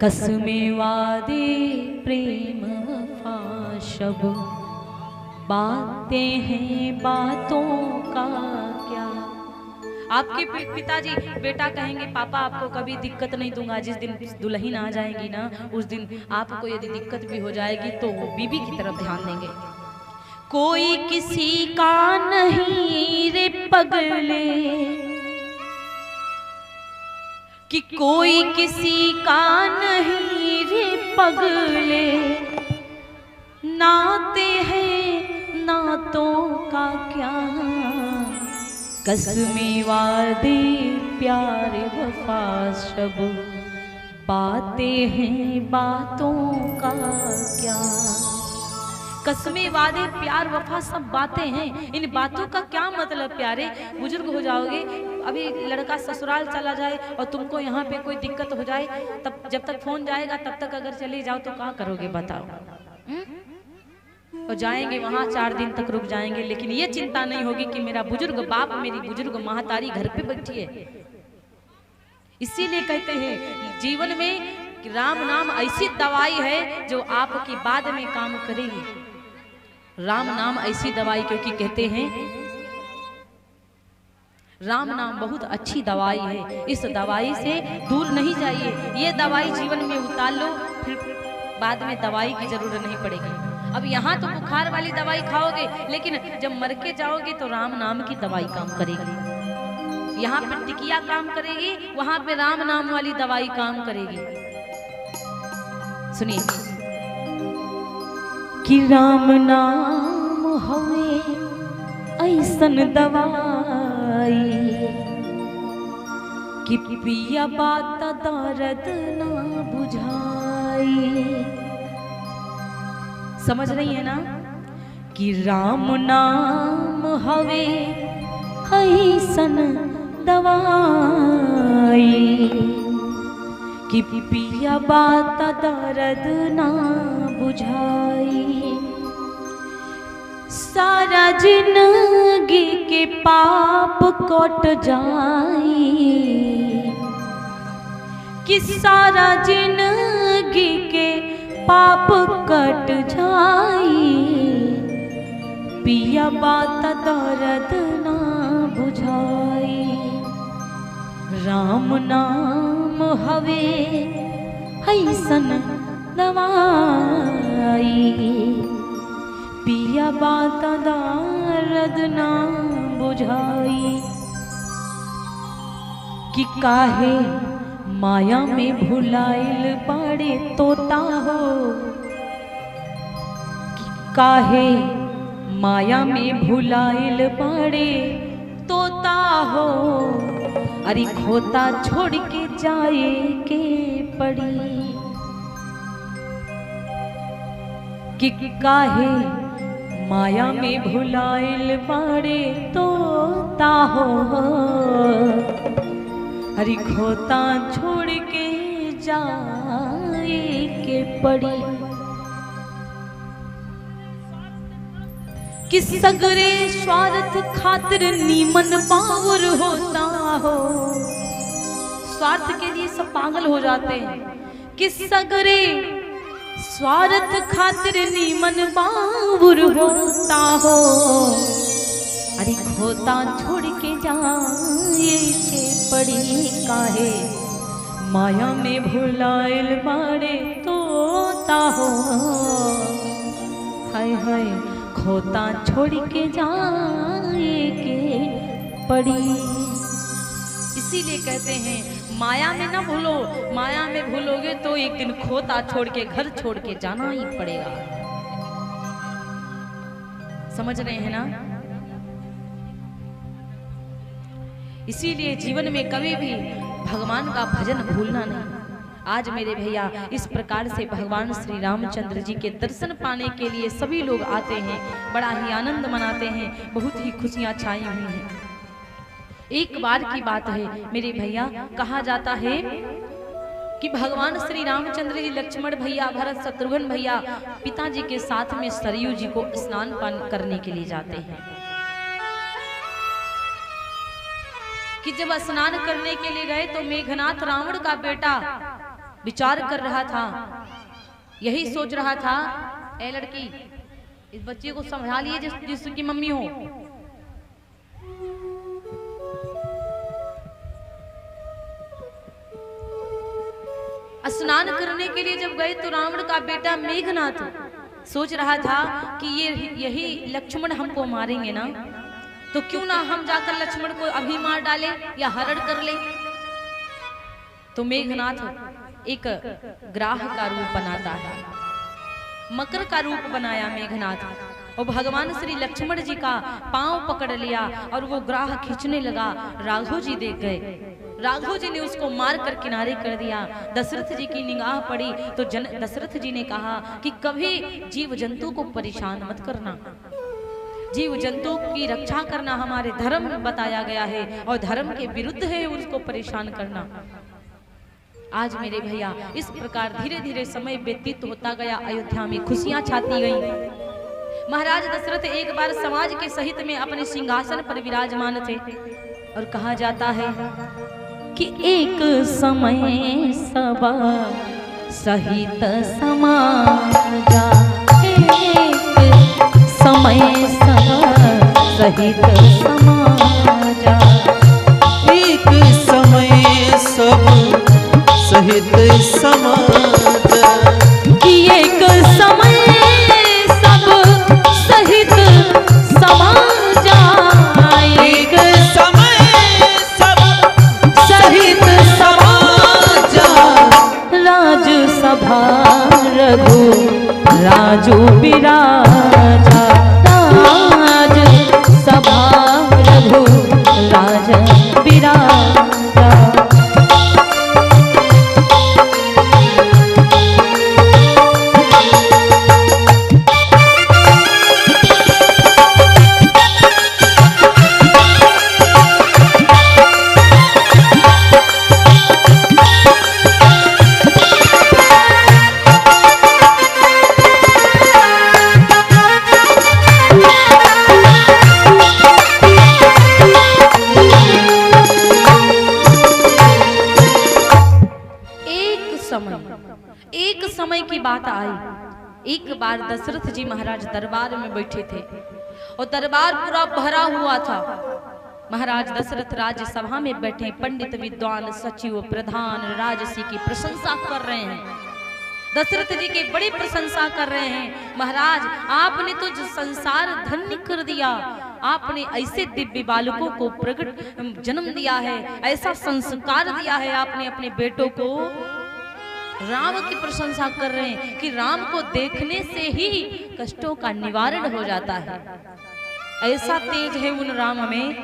कसमें वादे प्रेम वफा शब बातें हैं बातों का क्या। आपके पिताजी बेटा कहेंगे पापा आपको कभी दिक्कत नहीं दूंगा, जिस दिन दुल्हन आ जाएगी ना उस दिन आपको यदि दिक्कत भी हो जाएगी तो वो बीबी की तरफ ध्यान देंगे। कोई किसी का नहीं रे पगले, कि कोई किसी का नहीं रे पगले, नाते हैं नातों का क्या। कसमें वादे प्यार वफा शब बातें हैं बातों का क्या। कसमें वादे प्यार वफा सब बातें हैं, इन बातों का क्या मतलब प्यारे। बुजुर्ग हो जाओगे, अभी लड़का ससुराल चला जाए और तुमको यहाँ पे कोई दिक्कत हो जाए, तब जब तक फोन जाएगा तब तक अगर चले जाओ तो क्या करोगे बताओ। और जाएंगे वहां 4 दिन तक रुक जाएंगे, लेकिन ये चिंता नहीं होगी कि मेरा बुजुर्ग बाप मेरी बुजुर्ग महतारी घर पे बैठी है। इसीलिए कहते हैं जीवन में राम नाम ऐसी दवाई है जो आपकी बाद में काम करेगी। राम नाम ऐसी दवाई, क्योंकि कहते हैं राम नाम बहुत अच्छी दवाई है, इस दवाई से दूर नहीं जाइए। ये दवाई जीवन में उतार लो, फिर बाद में दवाई की जरूरत नहीं पड़ेगी। अब यहाँ तो बुखार वाली दवाई खाओगे, लेकिन जब मर के जाओगे तो राम नाम की दवाई काम करेगी। यहाँ पे टिकिया काम करेगी, वहां पे राम नाम वाली दवाई काम करेगी। सुनिए कि राम नाम हवे ऐसन दवाई, कि पिया बात दर्द ना बुझाई। समझ रही है ना कि राम नाम हवे ऐसन दवाई, कि पिया बात दर्द ना बुझाई। सारा जिंदगी के पाप कट जाई, कि सारा जिंदगी के पाप कट जाई। पिया बात दर्द ना बुझाई। राम नाम हवे ऐसन दवाई, पिया बात दर्द ना बुझाई। कि काहे माया में भुलाइल पड़े तोता हो, कि काहे माया में भुलाइल पड़े तोता हो। अरे खोता छोड़ के जाए के पड़ी, कि काहे माया में भुलाइल पड़े तोता हो। अरे खोता छोड़ के जाए के पड़ी। कि सगरे स्वार्थ खातिर नीमन पावर होता हो। स्वार्थ के लिए सब पागल हो जाते हैं। कि सगरे स्वार्थ खातिर नीमन पावर होता हो। अरे खोता छोड़ के जाए के पड़ी, काहे माया में भुलाइल बाड़े तोता हो। हाय हाय खोता छोड़ के जाए के पड़ी। इसीलिए कहते हैं माया में ना भूलो, माया में भूलोगे तो एक दिन खोता छोड़ के घर छोड़ के जाना ही पड़ेगा। समझ रहे हैं ना। इसीलिए जीवन में कभी भी भगवान का भजन भूलना नहीं। आज मेरे भैया इस प्रकार से भगवान श्री रामचंद्र जी के दर्शन पाने के लिए सभी लोग आते हैं, बड़ा ही आनंद मनाते हैं, बहुत ही खुशियां छाई हुई हैं। एक बार की बात है मेरे भैया, कहा जाता है कि भगवान श्री रामचंद्र जी लक्ष्मण भैया, भरत, शत्रुघ्न भैया पिताजी के साथ में सरयू जी को स्नान पान करने के लिए जाते हैं। कि जब स्नान करने के लिए गए तो मेघनाथ रावण का बेटा विचार कर रहा था, यही सोच रहा था, ए लड़की इस बच्चे को संभालिए जिसकी मम्मी हो। स्नान करने के लिए जब गए तो रावण का बेटा मेघनाथ सोच रहा था कि यही लक्ष्मण हमको मारेंगे ना, तो क्यों ना हम जाकर लक्ष्मण को अभी मार डाले या हरण कर ले। तो मेघनाथ एक ग्राह का रूप बनाता है, मकर का रूप बनाया मेघनाथ, और भगवान श्री लक्ष्मण जी का पांव पकड़ लिया और वो ग्राह खींचने लगा। राघव जी देख गए, राघव जी ने उसको मार कर किनारे कर दिया। दशरथ जी की निगाह पड़ी तो दशरथ जी ने कहा कि कभी जीव जंतु को परेशान मत करना, जीव जंतु की रक्षा करना हमारे धर्म में बताया गया है और धर्म के विरुद्ध है उसको परेशान करना। आज मेरे भैया इस प्रकार धीरे धीरे समय व्यतीत होता गया, अयोध्या में खुशियां छाती गईं। महाराज दशरथ एक बार समाज के सहित में अपने सिंहासन पर विराजमान थे और कहा जाता है कि एक समय सबा सहित समाजा, एक समय सबा सहित समाजा, एक समय सब सहित समाजा, एक समय सब सहित समाजा, एक समय सब सहित समाजा, राजसभा रघु राजू विराजा, राजसभा रघु राज विराजा। एक समय की बात आई, एक बार दशरथ जी महाराज दरबार में बैठे थे और दरबार पूरा भरा हुआ था। महाराज दशरथ राज्यसभा में बैठे, पंडित विद्वान सचिव प्रधान राजसी की प्रशंसा कर रहे हैं। दशरथ जी की बड़ी प्रशंसा कर रहे हैं। महाराज आपने तो संसार धन्य कर दिया, आपने ऐसे दिव्य बालकों को प्रकट जन्म दिया है, ऐसा संस्कार दिया है आपने अपने बेटों को। राम की प्रशंसा कर रहे हैं कि राम को देखने से ही कष्टों का निवारण हो जाता है, ऐसा तेज है उन राम में।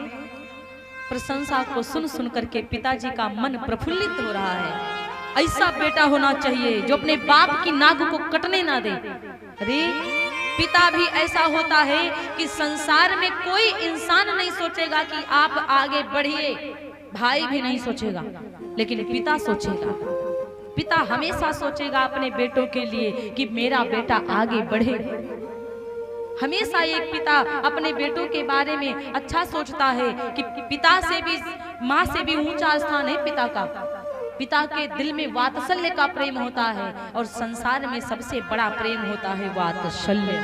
प्रशंसा को सुन सुन करके पिताजी का मन प्रफुल्लित हो रहा है। ऐसा बेटा होना चाहिए जो अपने बाप की नाक को कटने ना दे। अरे पिता भी ऐसा होता है कि संसार में कोई इंसान नहीं सोचेगा कि आप आगे बढ़िए, भाई भी नहीं सोचेगा, लेकिन पिता सोचेगा। पिता हमेशा सोचेगा अपने बेटों के लिए कि मेरा बेटा आगे बढ़े। हमेशा एक पिता अपने बेटों के बारे में अच्छा सोचता है कि पिता से भी, माँ से भी ऊंचा स्थान है पिता का। पिता के दिल में वात्सल्य का प्रेम होता है और संसार में सबसे बड़ा प्रेम होता है वात्सल्य।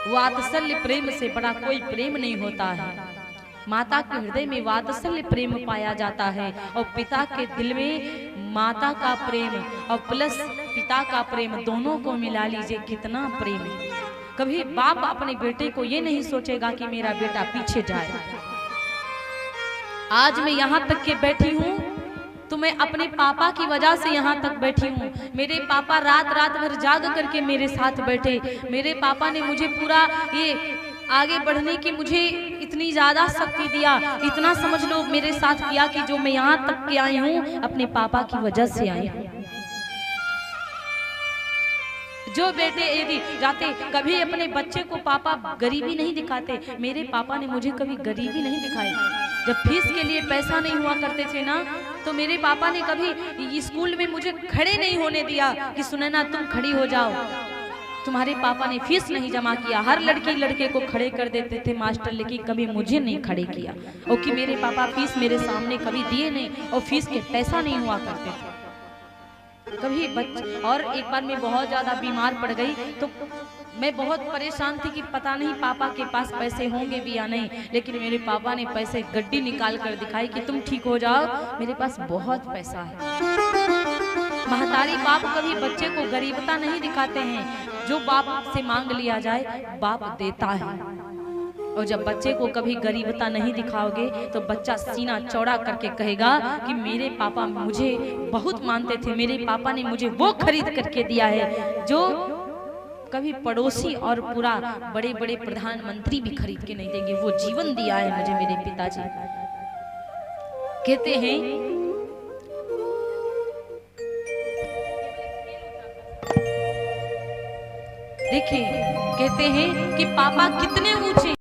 वात्सल्य प्रेम से बड़ा कोई प्रेम नहीं होता है। माता के हृदय में वात्सल्य प्रेम पाया जाता है और पिता के दिल में माता का प्रेम और प्लस पिता का प्रेम दोनों को मिला लीजिए कितना प्रेम है। कभी बाप अपने बेटे को ये नहीं सोचेगा कि मेरा बेटा पीछे जाए। आज मैं यहाँ तक के बैठी हूँ तो मैं अपने पापा की वजह से यहाँ तक बैठी हूँ। मेरे पापा रात रात भर जाग करके मेरे साथ बैठे। मेरे पापा ने मुझे पूरा ये आगे बढ़ने की मुझे इतनी ज्यादा शक्ति दिया, इतना समझ लो मेरे साथ किया कि जो मैं यहाँ तक के आई हूँ अपने पापा की वजह से आई हूँ। जो बेटे यदि जाते कभी अपने बच्चे को पापा गरीबी नहीं दिखाते। मेरे पापा ने मुझे कभी गरीबी नहीं दिखाई। जब फीस के लिए पैसा नहीं हुआ करते थे ना, तो मेरे पापा ने कभी स्कूल में मुझे खड़े नहीं होने दिया कि सुनैना तुम खड़ी हो जाओ। तुम्हारे पापा ने फीस नहीं जमा किया। हर लड़की लड़के को खड़े कर देते थे मास्टर, लेकिन कभी मुझे नहीं खड़े किया। और कि मेरे पापा फीस मेरे सामने कभी दिए नहीं और फीस के पैसा नहीं हुआ करते थे। कभी और एक बार मैं बहुत ज्यादा बीमार पड़ गई तो मैं बहुत परेशान थी कि पता नहीं पापा के पास पैसे होंगे भी या नहीं, लेकिन मेरे पापा ने पैसे गड्डी निकाल कर दिखाई कि तुम ठीक हो जाओ, मेरे पास बहुत पैसा है। महतारी बाप कभी बच्चे को गरीबता नहीं दिखाते हैं, जो बाप से मांग लिया जाए बाप देता है। और जब बच्चे को कभी गरीबता नहीं दिखाओगे तो बच्चा सीना चौड़ा करके कहेगा कि मेरे पापा मुझे बहुत मानते थे, मेरे पापा ने मुझे वो खरीद करके दिया है जो कभी पड़ोसी और पूरा बड़े बड़े प्रधानमंत्री भी खरीद के नहीं देंगे। वो जीवन दिया है मुझे मेरे पिताजी। कहते हैं देखिए, कहते हैं कि पापा कितने ऊंचे